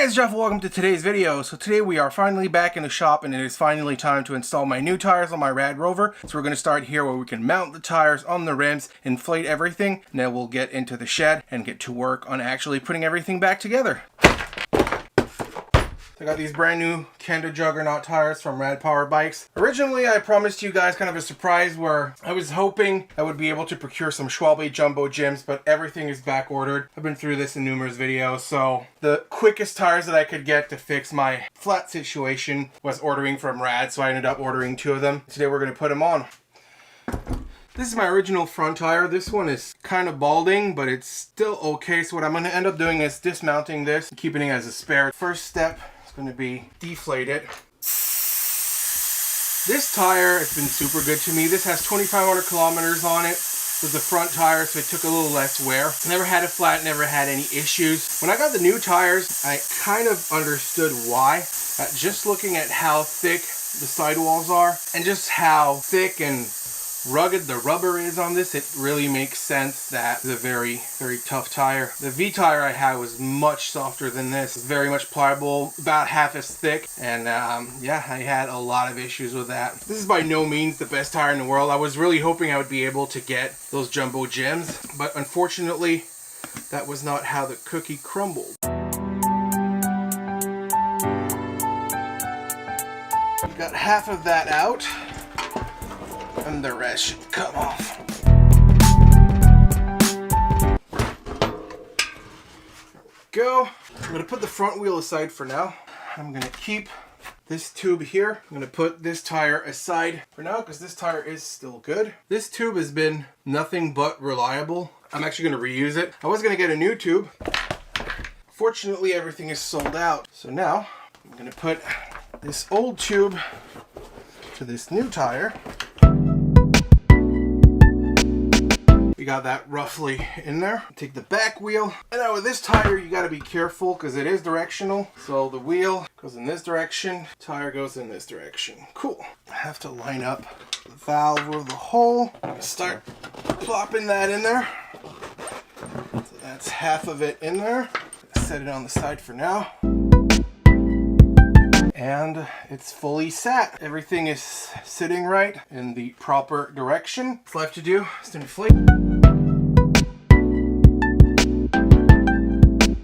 guys, Jeff, welcome to today's video. So today we are finally back in the shop and it is finally time to install my new tires on my Rad Rover. So we're going to start here where we can mount the tires on the rims, inflate everything, and then we'll get into the shed and get to work on actually putting everything back together. I got these brand new Kenda Juggernaut tires from Rad Power Bikes. Originally, I promised you guys kind of a surprise where I was hoping I would be able to procure some Schwalbe Jumbo Jims, but everything is back ordered. I've been through this in numerous videos, so the quickest tires that I could get to fix my flat situation was ordering from Rad, so I ended up ordering 2 of them. Today we're going to put them on. This is my original front tire. This one is kind of balding, but it's still okay. So what I'm going to end up doing is dismounting this and keeping it as a spare. First step is going to be deflate it. This tire has been super good to me. This has 2,500 kilometers on it. It was the front tire, so it took a little less wear. Never had a flat, never had any issues. When I got the new tires, I kind of understood why. Just looking at how thick the sidewalls are and just how thick and rugged the rubber is on this, it really makes sense that it's a very, very tough tire. The V tire I had was much softer than this. It's very much pliable, about half as thick, and yeah, I had a lot of issues with that. This is by no means the best tire in the world. I was really hoping I would be able to get those Jumbo Jims, but unfortunately, that was not how the cookie crumbled. Got half of that out, and the rest should come off. There we go. I'm going to put the front wheel aside for now. I'm going to keep this tube here. I'm going to put this tire aside for now because this tire is still good. This tube has been nothing but reliable. I'm actually going to reuse it. I was going to get a new tube. Fortunately, everything is sold out. So now I'm going to put this old tube to this new tire. We got that roughly in there. Take the back wheel. And now with this tire, you gotta be careful because it is directional. So the wheel goes in this direction, tire goes in this direction. Cool. I have to line up the valve or the hole. Start plopping that in there. So that's half of it in there. Set it on the side for now. And it's fully sat. Everything is sitting right in the proper direction. What's left to do is to inflate.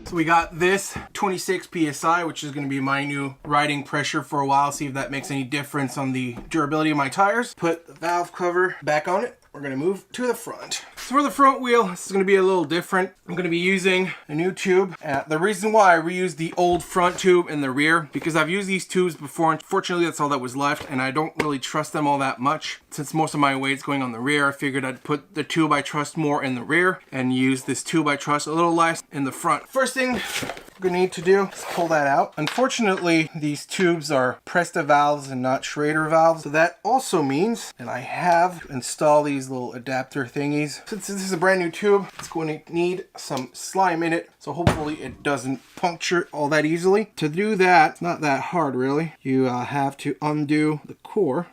So we got this 26 PSI, which is going to be my new riding pressure for a while. See if that makes any difference on the durability of my tires. Put the valve cover back on it. We're going to move to the front. So for the front wheel, this is going to be a little different. I'm going to be using a new tube. The reason why I reused the old front tube in the rear, because I've used these tubes before. Unfortunately, that's all that was left, and I don't really trust them all that much. Since most of my weight's going on the rear, I figured I'd put the tube I trust more in the rear and use this tube I trust a little less in the front. First thing we're going to need to do is pull that out. Unfortunately, these tubes are Presta valves and not Schrader valves. So that also means that I have installed these little adapter thingies. Since this is a brand new tube, it's going to need some slime in it. So hopefully it doesn't puncture all that easily. To do that, it's not that hard really. You have to undo the core.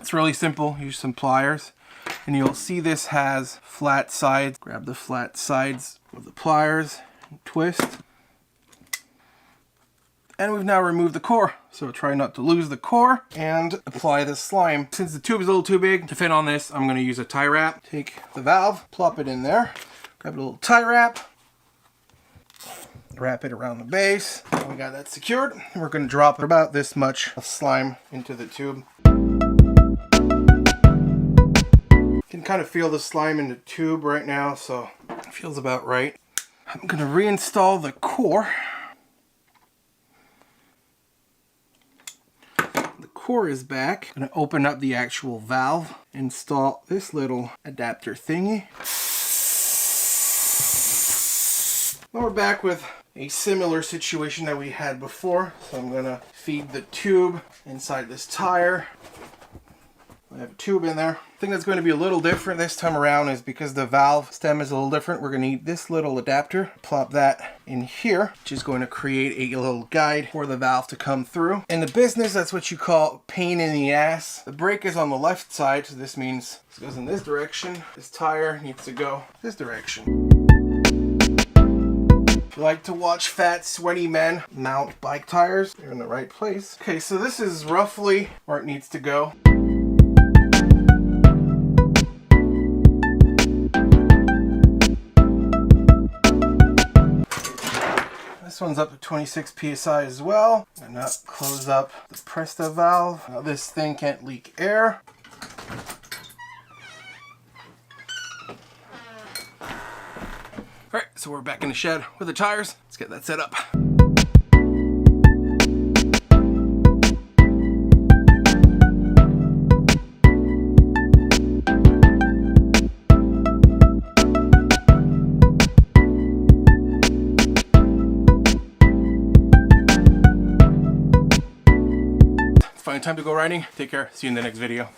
It's really simple. Use some pliers. And you'll see this has flat sides. Grab the flat sides of the pliers and twist. And we've now removed the core, so try not to lose the core and apply the slime. Since the tube is a little too big to fit on this, I'm going to use a tie wrap. Take the valve, plop it in there, grab a little tie wrap, wrap it around the base. And we got that secured. And we're going to drop about this much of slime into the tube. You can kind of feel the slime in the tube right now, so it feels about right. I'm going to reinstall the core. Core is back. I'm going to open up the actual valve, install this little adapter thingy. Now we're back with a similar situation that we had before. So I'm going to feed the tube inside this tire. I have a tube in there. The thing that's going to be a little different this time around is because the valve stem is a little different. We're going to need this little adapter. Plop that in here, which is going to create a little guide for the valve to come through. In the business, that's what you call pain in the ass. The brake is on the left side, so this means this goes in this direction. This tire needs to go this direction. If you like to watch fat, sweaty men mount bike tires, you're in the right place. Okay, so this is roughly where it needs to go. This one's up to 26 psi as well. And now close up the Presta valve. Now this thing can't leak air. Alright, so we're back in the shed with the tires. Let's get that set up. It's finally time to go riding. Take care. See you in the next video.